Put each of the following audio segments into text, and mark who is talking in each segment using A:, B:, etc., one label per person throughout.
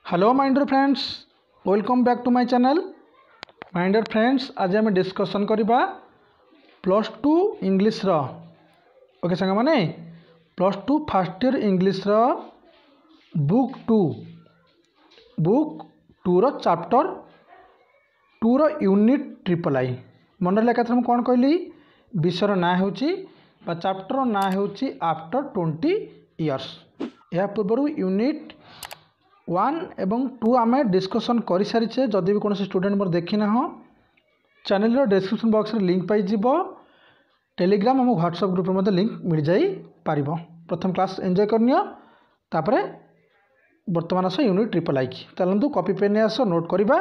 A: Hello my dear friends, welcome back to my channel. My dear friends, आज आम discussion करवा plus two English रो। Okay सांग माने plus two first year English रो book two रो चैप्टर टू रो यूनिट ट्रिपल आई। मन रहा एकाथर कौन कहली विषय ना हो चैप्टर ना हो आफ्टर 20 इयर्स। या पूर्व यूनिट 1 एवं 2 आम डिस्कसन कर सारीचे। जदि भी कौन स्टूडेंट मोर देखी ना चैनल डिस्क्रिप्शन बॉक्स में लिंक पाई टेलीग्राम और व्हाट्सएप ग्रुप में लिंक मिल जाई पारिबो। प्रथम क्लास एंजॉय करनियो तापरे वर्तमान आस यूनिट ट्रिपल आई की चलतु कॉपी पेन आस नोट करवा।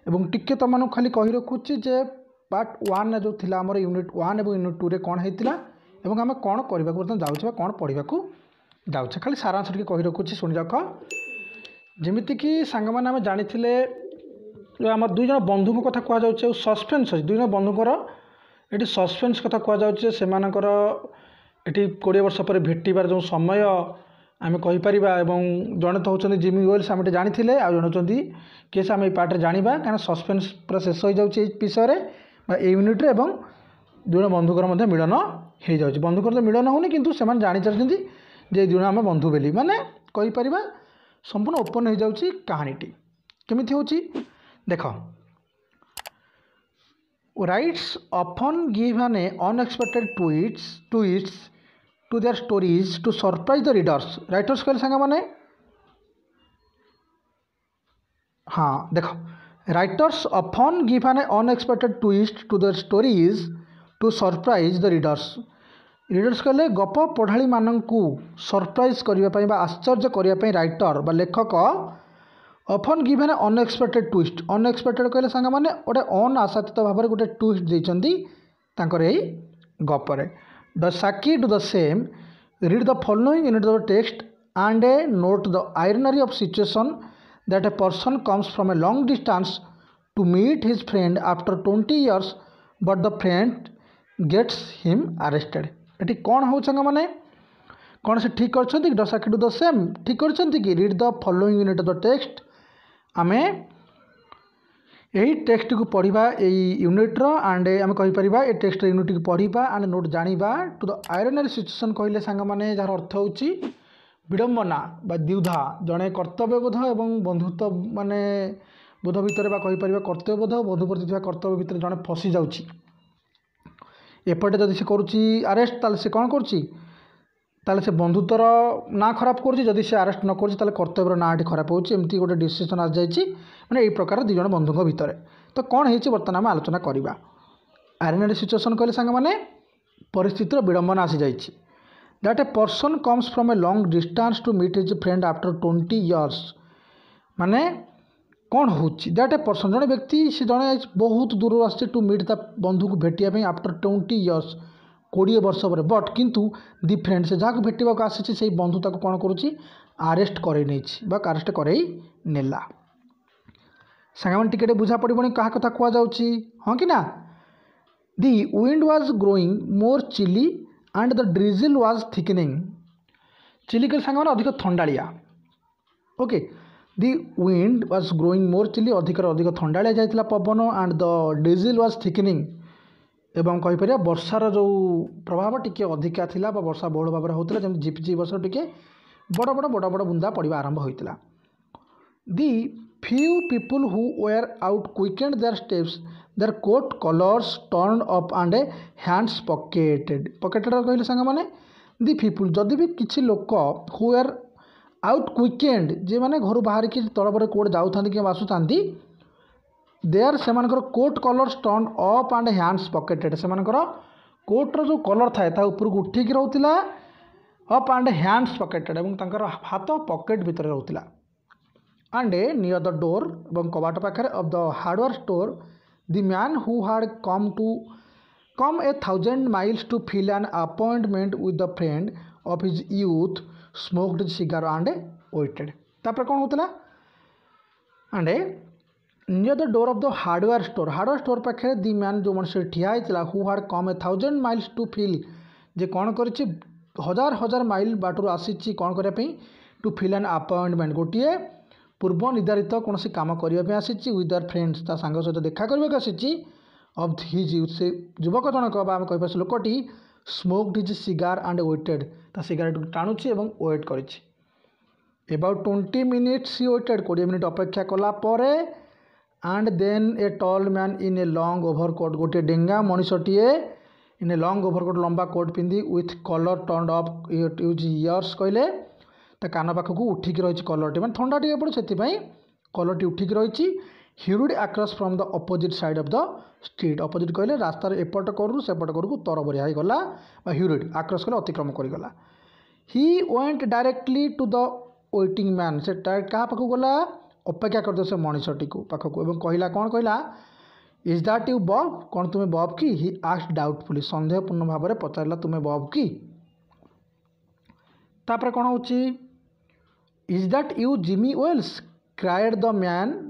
A: एवं टिके तुम मानू खाली कही रखुची जे पार्ट 1 जो थिला हमर यूनिट 1 एवं यूनिट 2 रे कौन होता एवं आम कौन करने जाऊे कौन पढ़ा जाऊे खाली सारांश टिके कही रखुची शुणी रख। जमीक सांग मैंने आम जानी आम दुई जन बंधु कथा कहुचे सस्पेन्स अच्छे दुई जन बंधुकर ये सस्पेन्स कथा कहुचे से 20 वर्ष पर भेटार जो समय आम कहीपर। जड़े तो होती जिमी वेल्स आम जानी जड़े होती किए आम पार्ट जाना कहीं सस्पेन्स पूरा शेष हो जाए विषय यूनिट्रे। दुई जन बंधुकर मिलन हो जाए बंधुकर तो मिलन होनी किंतु से जानी सारी जे दुई आम बंधु बोली माने कहीपर संपूर्ण ओपन हो जाऊँगी कहानीटी केमी हूँ देख। Writers often give an unexpected twists to their stories to surprise the readers. Writers कहले सांग माने हाँ देख writers often give an unexpected twist to their stories to surprise the readers. Readers कहले गप पढ़ाड़ी मानू सरप्राइज करने आश्चर्य करने राइटर बा लेखक often give an unexpected twist. Unexpected कहले सांग माने गोटे अनाशातीत भाव में गोटे ट्विस्ट देते गपरे। द साकी do the same read the following unit the text and note the irony of situation that a person comes from a long distance to meet his friend after 20 years but the friend gets him arrested. ये कौन हो सांग माने कौन से ठीक कर डसाकी do the same ठीक कर read the following unit the text आमे यही टेक्स्ट को पढ़ा यूनिट्र एंड आम कहीपर ये टेक्स्ट यूनिट को पढ़ा एंड नोट जाना टू द आयरनरी सिचुएशन कहले सांग माने जार अर्थ हो विडंबना बा द्विधा जड़े कर्तव्यबोध और बंधुत्व माने बोध भितर कहीपर कर्तव्यबोध बंधु प्रति कर्तव्य भितर जड़े फसी जाऊँगी एपटे जदि से करुच्ची आरेस्ट ताले से कौन करुच्ची से बंधुत्वर ना खराब करुच्ची से आरेस्ट न करुच्ची कर्तव्यर ना खराब होमती गोटे डिसीजन आ जाए मैंने यही प्रकार दुई जन बंधुओं भितर। तो कौन हो बर्तमान आम आलोचना करवा। आयरनरी सिचुएशन कहले सांग माने परिस्थितिर विडंबना आसी जाइए। That a person comes from a long distance to meet his friend after 20 years माने कौन हो दैट ए पर्सन जड़े व्यक्ति से जड़े बहुत दूर आस टू मीट द बंधु को भेटिया आफ्टर 20 इयर्स 20 वर्ष पर बट किंतु दि फ्रेंड से जहाँ भेटा आसी से बंधु ताको कौन करुच्ची आरेस्ट करे आरेस्ट करे नेला। सांग टिके बुझा पड़ोनी क्या कथा कहुच्छी हाँ कि ना। The wind was growing more chilly and the drizzle was thickening. Chilly के सांग अधिक थंडाड़िया। Okay the wind was growing more chilly अधिक थंडाड़िया जाइला पवन and the drizzle was thickening एवं कहीपर वर्षार जो प्रभाव टिके अधिका थिला वर्षा बहुल भाव में होता जमी झिपिझिपि वर्षा टिके बड़ बड़ बुंदा पड़ा आरंभ होता। The few people who were out quickened their steps their coat collars turn up and hands pocketed कहले सांग माने दि पीपुल जदि भी किसी लोक हु वेयर आउट क्विकेंड जे मैंने घर बाहर की तलबर कौट जाऊँ कि आसुता देयर से coat collars turn up and hands pocketed से कोट्र जो कलर थाए ऊपर को उठिक रोला अप एंड हैंड्स पॉकेटेड और हाथ पॉकेट भितर रोला। एंड नियर द डोर कबाट पाखे of the hardware store the man who had come 1000 miles to fill an appointment with the friend of his youth smoked cigar and waited. तापर कौन होता and near the door of the hardware store पाखे the man जो मनुष्य ठिया होता who had come 1000 miles to fill जे कौन कर 1000 माइल बाटर आसी कौन करने टू फिल एन अपॉइंटमेंट गोटे पूर्व निर्धारित कौन कम करने आसी विथ दर फ्रेंड्स ता सांग सहित देखा करने आसी ऑफ हिज यूथ से युवक जनक आम कहीपर लोकटी smoked his cigar and waited ता सिगारेट टाणुची और वेट कर about 20 minutes he waited 20 minute अपेक्षा कला परे and then a tall man in a long overcoat गोटे डेंगा मनीषटीए इन ए लॉन्ग ओवरकोट लंबा कोट पिंधि with collar turn up use ears कहले ता कान पाखक उठिक रही कलर मैंने थंडा टे पड़े से कलर उठिक रही hurried across from the opposite side of the street opposite कहले रास्तार एपट करू सेपट करू तरबरिया हो गला हिरुड आक्रस कले अतिक्रम करगला ही went directly to the waiting man से डायरेक्ट क्या पाखक गला अपेक्षा करते से मनीषटी को पाखक और कहला कौन कहला इज दैट यू बब कौन तुम्हें बब कि ही आस्क्ड डाउटफुली संदेहपूर्ण भाव में पचारा तुम्हें बब कि तापर कौन हो is that you Jimmy Wells cried the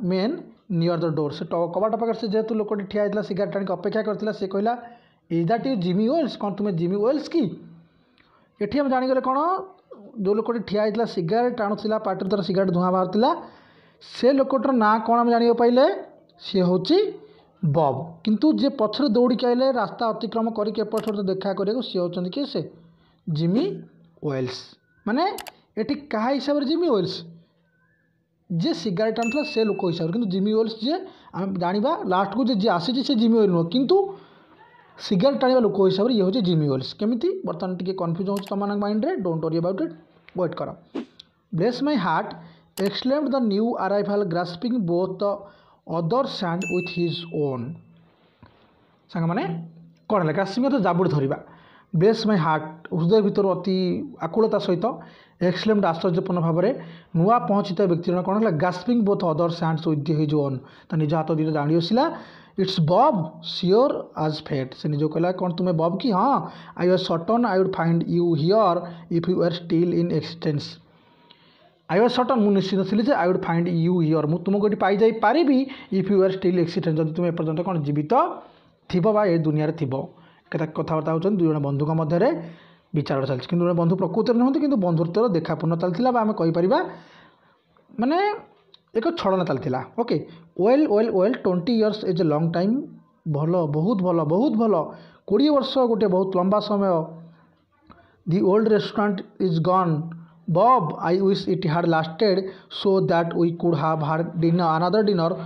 A: men near the door से कबाट पाखे से जेहतु लोकटी ठिया होता सिगारेट टाणी अपेक्षा करता से कहला is that you Jimmy Wells कौन तुम्हें जिमी वेल्स कि ये आम जाणीगले कौन जो लोकटी ठिया होता सिगारेट टाणुला पार्टी तरह सिगारेट धुआं बाहर से लोकटर ना कौन आम जाना पाइले सी हूँ बब किंतु जे पछरे दौड़िक आइले रास्ता अतिक्रम करके एपट सेपट देखा करिया सी होती किए से जिमी वेल्स माने ये क्या हिसाब से जिमी वेल्स जे सिगारेट टाणुला से लोक हिसाब से किंतु जिमी वेल्स जे आम जाना लास्ट को जे आसी से जिमी वेल नुह किंतु सिगारेट टाणिबा लोक हिसाब से ये हूँ जिमी वेल्स केमिति बर्तमान टिके कन्फ्यूज हो तुम माइंड रे don't worry about it wait कर bless my heart exclaimed the new arrival grasping both the other hand with his own सांग मैंने कौन है ग्रास्पिंग तो जाबुड़ धरवा ब्लेस माय हार्ट हृदय भितर अति आकुलता सहित एक्सक्लेम्ड आश्चर्यपूर्ण भाव में नुआ पहुँचित व्यक्ति कौन है grasping both other hands with his own ता निज हाथ दुईटा जाणी बसला इट्स बब सियोर आज फेट से निज कहला कौन तुम्हें बब कि हाँ I was certain I would find you here if you are still in existence I was certain मुझे निश्चित थी I would find you here मुझे तुमको ये पाई जाई पारिबी if you are still existence जब तुम एपर्यंत कौन जीवित थीब बा ए दुनिया रे थीब कथबार्ता होती दुई जन बंधुक मध्य विचार चलती कि बंधु प्रकृति नुहति कि बंधुत्वर देखापूर्ण चलता आम कहीपर माने एक छड़ना चलता okay well well well 20 years is a long time भल बहुत भल 20 वर्ष गोटे बहुत लंबा समय the old restaurant is gone Bob I wish it had lasted so that we could have had dinner another dinner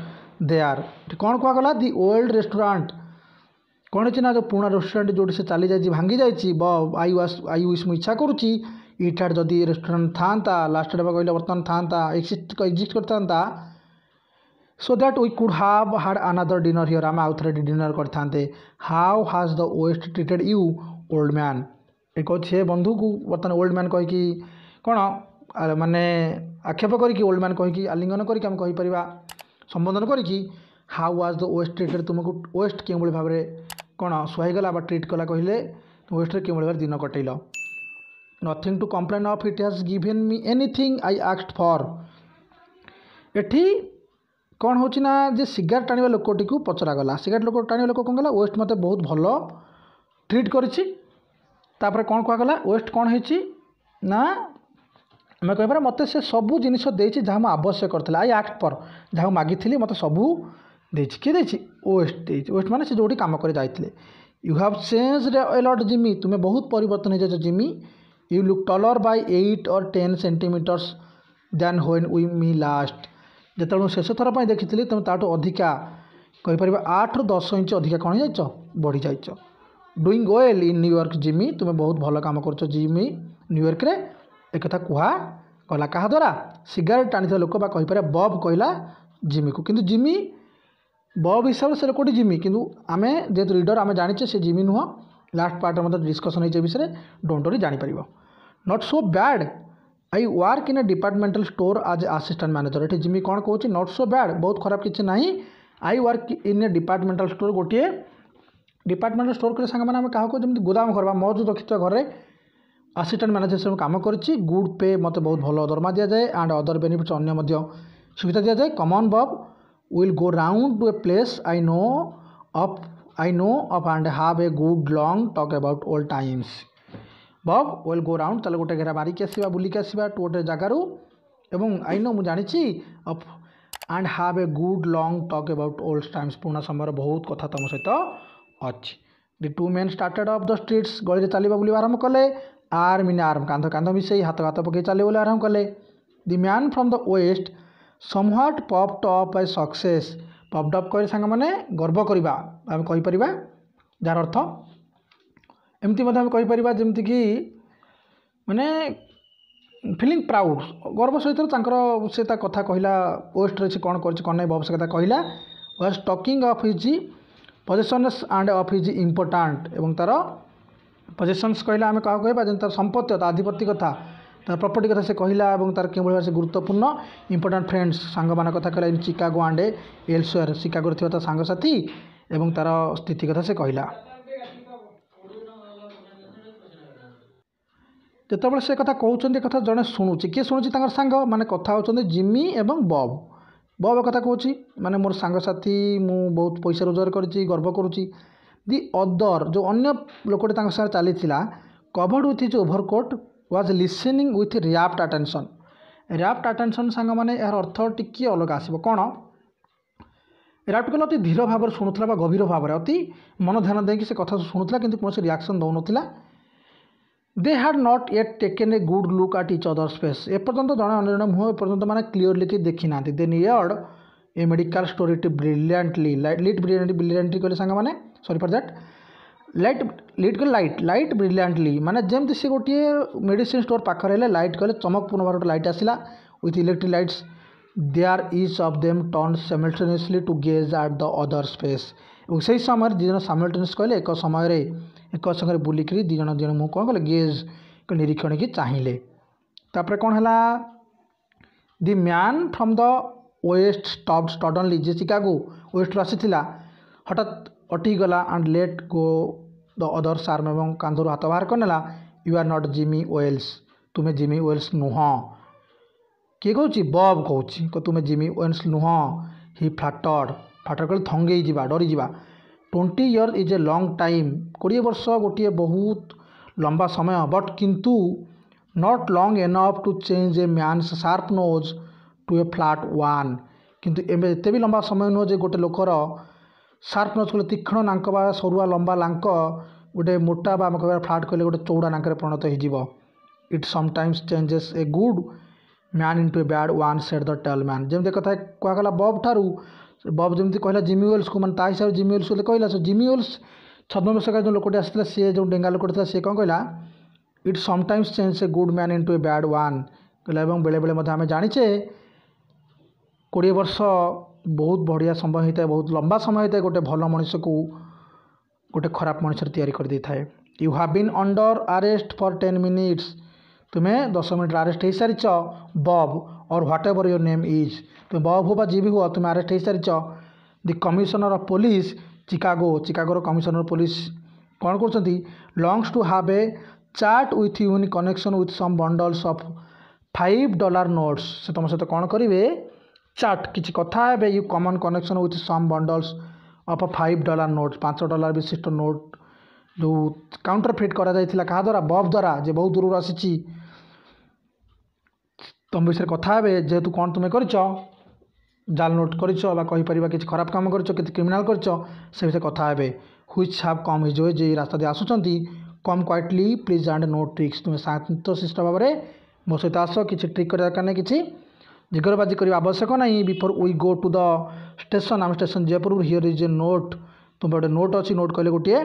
A: there कौन कहगला दि ओल्ड रेस्टोरेंट कौन है ना जो पुराना रेस्टोरेंट जो से चली जाए भांगी जाइए बब आई विश मुझे इच्छा करुच्ची इट हैड जदि रेस्टोरेंट था लास्टेड कहले बर्तमान था एक्जिस्ट करता so that we could have had another dinner here आम आउ थे डिनर करते how has the west treated you old man ये कहे बंधु को बर्तमान ओल्ड मैन कहीकि कौन माने आक्षेप करी ओल्ड मैन कहीकि आलिंगन करके आम कहीपर संबोधन करी how was the west treated तुमको वेस्ट के भाव में कौन सुहाईगला ट्रीट कला कहले वेस्ट के भाव दिन कटेल nothing to complain of it has given me anything I asked for एठी कौन हो जे सिगारेट टाणिबा लोकटी को पचरागला सिगारेट लोक टाणिबा लोक कौन गला वेस्ट मत बहुत भल ट्रीट करिछि तापर कौन कहगला वेस्ट कौन है ना आम कहीपर मत से सबू जिनिस देछि जहाँ मुझे आवश्यक करथिला आई आक्ट फॉर जहाँ मागिथिली मत सबू देछि किए देछि वेस्ट माने से जोटी काम करे जाइथिले you have changed a lot Jimmy तुम्हें बहुत परिवर्तन हो जाए Jimmy you look taller by 8 or 10 centimetres then when we met last जो शेष थर पर देखी तुम ताठू अधिका कहीपर 8 ରୁ 10 इंच अधिका कौन जाइच बढ़ी जाइच doing well in New York Jimmy तुम्हें बहुत भल काम कर जिमी न्यूयॉर्क रे एक कथा कहा कहला क्या द्वारा सिगारेट टाणी लोक कहीपर बब कहला जिमी को किंतु जिमी बब हिसाब से लोकटी जिमी किंतु आमे जेहेतु रीडर आमे जानिचे से जिमी नुह लास्ट पार्ट में डिस्कसन होइचे विषय डोंट वरी जानी परिबो not so bad I work in a departmental store as assistant manager ये जिमी कौन कहूँ नॉट सो बैड बहुत खराब किसी ना I work in a departmental store गोटे डिपार्टमेंटल स्टोर कर सांग मैंने क्या जमी गोदाम घर मौजूद रखी घरे असिस्टेंट मैनेजर से काम करी गुड पे मत बहुत भल दरमा दि जाए एंड अदर बेनिफिट्स अन्य सुविधा दि जाए कमन बब will go round to a place I know of and have a good long talk about old times बब विल गो राउंड चलो गोटे घेरा मारिक आसवा बुलिक आसवा टू गोटे जगार एवं आई नो मुझे of and have a good long talk about old times पुराना समय बहुत कथा तुम सहित अच्छी the two men started off the streets गली चलवा बुल आरंभ कले आर्म इन आर्म कांध कांध मिसई हाथ हाथ पकई चल बोले आरंभ कले the man from the west somewhat popped up by success popped up कह सांग मैंने गर्व करवा आम कहीपर जार अर्थ एमती आम कहीपर जमीक माने फिलिंग प्राउड गर्व सहित से कथा कहला वेस्ट से कौन कर बब से कथा कहला was talking of his possessions and of his important एवं तार पोजेशन्स कहला आम क्या कहवा तार संपत्ति आधिपत्य कथा तार प्रॉपर्टी कथा से कहला और तार कि भाव से गुरुत्वपूर्ण इंपोर्टाट फ्रेंड्स सांग मान कथा कहला इन चिकागो एंड एल्सवेयर चिकागो थी सांगसाथी एवं तार स्थिति कथा से कहला जितेबाला से कथा कहते कथा जड़े शुणुची किए शुणुची सांग मैंने कथा होती जिमी एवं बब बब कथा कहूँ माने मोर सांगसाथी मु बहुत पैसा रोजगार करुँची गर्व करुँची दि अदर जो अन्य लोकटे साथ चली covered with his overcoat was listening with wrapped attention wrapped attention सांग मैंने यार अर्थ टिके अलग आसो कौन रैप्ट कले अति धीर भाव में शुणुला गभीर भाव में अति मन ध्यान देकी से कथा शुणुला कि कौन रिएक्शन दौन they had not yet taken a good look at each others face एपर्तंत जड़े अन्य जन मुँह एपर्तंत मैंने क्लीयरली कि देखी ना they neared a medical story to brilliantly lead brilliantly कहले सांग मैंने सॉरी फॉर दैट लीड कहले लाइट ब्रिलियंटली माने जमती से गोटे मेडिसिन स्टोर पाखे लाइट कहले चमकपूर्ण भाव गोटे लाइट आसला with electric lights there each of them turn simultaneously to gaze at the other's face और से समय दिजन साइमल्टेनियस कहले एक समय एक संगे बुलिक दिज जन मुँह कौन कले गेज निरीक्षण की चाहिए तापर कौन है the man from the west stopped suddenly जे चिकागो वेस्ट आसीला हठात अटकीगला and let go the others arm एवं कांधर हाथ बाहर करनेला you are not Jimmy Wells तुम्हें जिमी वेल्स नुह किए कौच बब कौच तुम्हें जिमी वेल्स नुह हि फ्लाटर्ड फ्लाटर्ड कल थंगे डरी जा 20 years is a long time 20 वर्ष गोटे बहुत लंबा समय बट किंतु not long enough to change a man's sharp nose to a flat one किंतु एबे एते भी लंबा समय नुह जे गोटे लोकर शार्प नोज कहले तीक्ष्ण नाक बा सरुआ लंबा लांक गोटे मोटा बा कह फ्लाट कहले गोटे चौड़ा नाक परिणत हो it sometimes changes a good man into a bad one said the tall man जमी कथा कहला बब ठारू बब जमी कहला जिमी वेल्स को मैंने हिसाब से जिमी वेल्स कहला सो जिमी वेल्स 96 वर्ष जो लोकटे आसाला सी जो डेंगा लोकटे सी कौन कहला it sometimes change A good man into a bad one कहला बेले बेले आम जाचे 20 वर्ष बहुत बढ़िया समय होता है बहुत लंबा समय होता है गोटे भल मनीष को गोटे खराब मनीष तैयारी कर दे थाए you have been under arrest for 10 minutes तुम्हें 10 मिनट अरेस्ट हो सारी बब और whatever your name is तुम बब हो जी भी हुआ तुम्हें अरेस्ट हो सारी द कमिशनर ऑफ पुलिस चिकागोर कमिशनर पुलिस कौन कर longs to have a chat with you in connection with some bundles of $5 notes से तुम सहित कौन करेंगे चैट किसी कथा है you common connection with some bundles of $5 note $5 विशिष्ट नोट जो काउंटर फिट करा क्या द्वारा बब द्वारा जे बहुत दूर आसी तुम विषय कथा है जेहेतु कौन तुम्हें कर जाल नोट कर कि खराब काम कर क्रिमिनाल कर विषय कथा है which have come his way जे रास्ता दे आसुँच come quietly please and no tricks तुम्हें शांत शिष्ट भाव में मो सहित आस किसी ट्रिक कर दरकार नहीं कि जिगरबाजी करने आवश्यक नहीं before we go to the station आम स्टेशन जे पूर्व हियर इज ए नोट तुम गोटे नोट अच्छी नोट कहले गोटे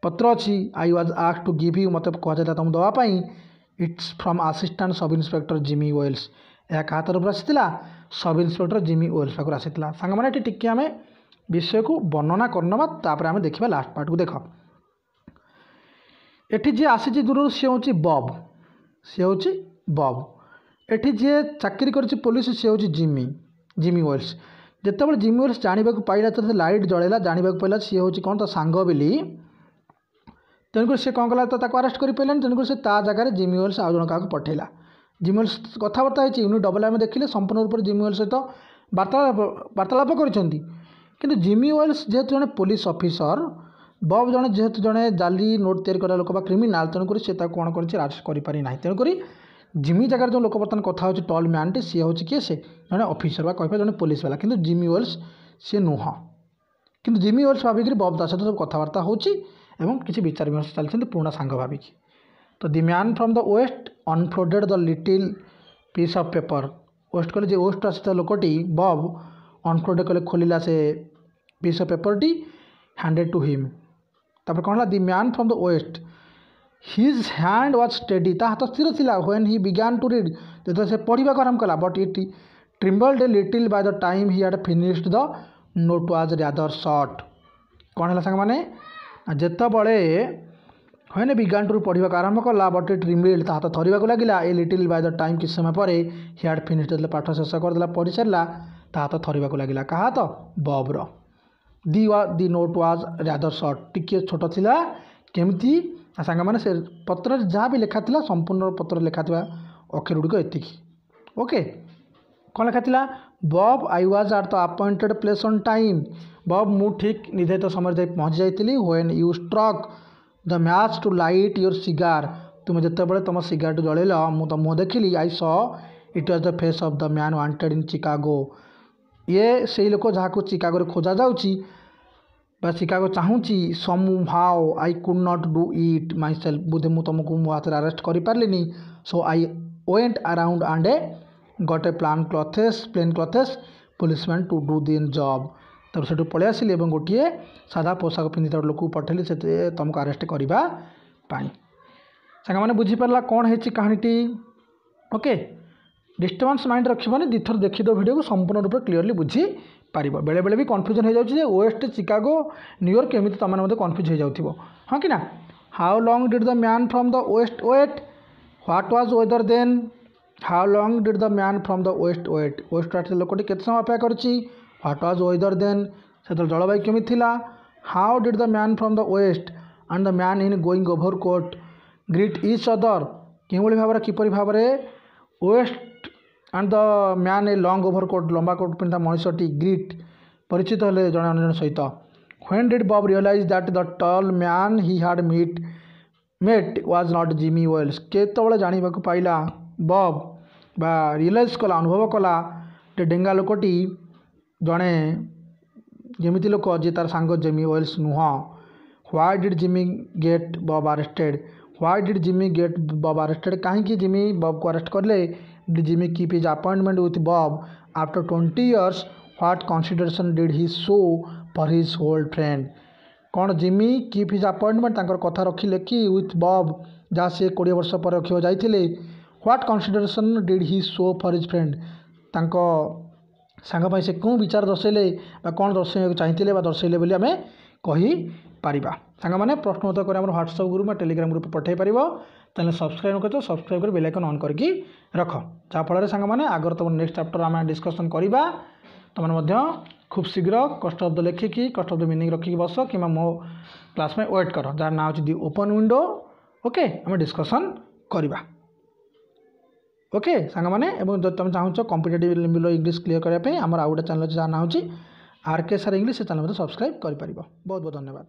A: पत्र अच्छी I was asked to give you मत कहला तुम दवापाई it's from assistant sub inspector Jimmy Wells यह क्या तरफ आसाला सब इन्स्पेक्टर जिमी वेल्स पाखर आसाला सांग मैंने टी आम विषय को वर्णना करना तापर आम देखा लास्ट पार्ट को देख एटी जी आसी दूर सी हूँ बब सी हूँ बब एटी जी चाकरी कर पुलिस सी हूँ जिमी वेल्स जितेबाला जिमी वेल्स जानवा पाइला तो लाइट जलैला जानवा पाइला सी हूँ कौन तो सांग बोली तेणुक सी कौन कला तो अरेस्ट कर पारानी तेणुक से जगह जिमी वेल्स आउ जन क्या पठेला जिमी वेल्स कथबार्ता होती यूनिट डबल आम देखिले संपूर्ण रूप से जिमी वेल्स सहित वार्तालाप कर जिमी वेल्स जेहेतु जड़े पुलिस ऑफिसर बब जड़े जेहेतु जड़े जाली नोट तैयारी करा लोक क्रिमिनाल तेणुक से कौन कर अरेस्ट कर तेणुक जिमी जगह जो लोक बर्तमान कथा हो टल मैन सी हूँ किए से जड़े ऑफिसर बा कह जड़े पुलिस वाला किंतु जिमी वेल्स सी नुह किंतु जिमी वेल्स भाविक बब दास सहित सब कथबार्ता होची किसी विचार विमर्श चलती पुराना सांग भाविक। तो the man from the west unfolded the little piece of paper west कले जो वेस्ट आसी लोकटी बब अनफोल्डेड कले खोलिला से पीस ऑफ पेपर टी हैंडेड टू हिम तापर कौन the man from the west his hand was steady ता हाथ स्थिर थिला when he began to read जो से पढ़ा आरंभ कला but it trembled a little by the time he had finished the note was rather short कौन है सांग माने जेतबले व्हेन बिगैन टू पढ़ा आरंभ कला बट इट ट्रिम्बल्ड ता हाथ थरिबा लगिला a little by the time किछ समय पर ही हैड फिनिश्ड पाठ शेष करदेला पढ़ी सारा ता हाथ थरिबा लगिला कहा तो बब्र दी नोट वाज रादर शॉर्ट टिके छोट थिला केमती सांग मैंने से पत्र जहाँ भी लिखा था संपूर्ण पत्र लिखा था अक्षर गुड़िक एतिक ओके कौन लिखा था Bob I was at the appointed place on time Bob मु ठीक निर्धारित समय जाए पहुँची जाइली when you struck the match to light your cigar तुम जिते तुम सिगारेट जलैल मु तो मुँह देखिली I saw it was the face of the man wanted in Chicago ये से लोक जहाँ चिकागो खोजा जाऊँगी शिकागो चाहूँगी somehow I could not do it myself बुधे मुझे तुमको मो हाथ अरेस्ट कर पार्ली so I went around and got a plain clothes policeman to do the job तब से पलि आसली और गोटे सादा पोशाक पिंधि लोक पठेली से तुमको अरेस्ट करने सांग मैंने बुझीपारा कौन है कहानीटी ओके डिस्टर्बांस माइंड रखिबनी दिथर देखी दो वीडियो को संपूर्ण रूप से क्लीयरली बुझी पार बेले बेले भी कन्फ्यूजन हो जाए वेस्ट चिकागो न्यूयॉर्क एमती तुम मैंने कन्फ्यूज हो जाओ हाँ कि ना how long did the man from the west wait what was weather then how long did the man from the west west लोकटी केते समय अपेक्षा करछि व्हाट वाज वेदर देन से जलवायु केमी थिला how did the man from the west end the man in going over coat greet each other किभଳି भाव किपरि भाव west end the man a long over coat लंबा कोट पिंधा मनीषटी ग्रीट परिचित हेले जड़े अन्य सहित when did Bob realise that the tall man he had met was not Jimmy Wells केतबले जानिबा को पाइला बब बा रियलाइज कला अनुभव कला जे डेंगा लोकटी जड़े जमिति लोक जे तार सांग जिमी वेल्स नुह why did Jimmy get Bob arrested why did Jimmy get Bob arrested कहीं जिमी बब को अरेस्ट करले did Jimmy keep his appointment with Bob after 20 years what consideration did he show for his old friend कौन Jimmy keep his appointment तांकर कथा रखिले कि with बब जहाँ से 20 वर्ष पर रखा जाइए what consideration did he show for his friend तांको सांग से कौन विचार दर्शेले कौन दर्शा चाहिए दर्शेले बोली आम कही पारिबा सांग मैंने प्रश्न उत्तर कर व्हाट्सएप ग्रुप में टेलीग्राम ग्रुप पठे पार तेल सब्सक्राइब कर सब्सक्राइब कर बेल आइकन ऑन करके रख जहाँफल सांग मैंने आगर तुम नेक्स्ट चैप्टर आम डिस्कसन करवा तुमने खूब शीघ्र कस्ट ऑफ द लिखिकी कस्ट ऑफ द मीनिंग रखिकी बस कि मो क्लास में वेट कर जार ना हो दी ओपन विंडो ओके आम डिस्कसन करवा ओके सांग मैंने जब तुम चाहो कॉम्पिटिटिव लेवल इंग्लिश क्लियर करने आम आउ गोटे चैनल जहाँ ना हो आर के सार इंग्लिश से चैनल सब्सक्राइब कर बहुत बहुत धन्यवाद।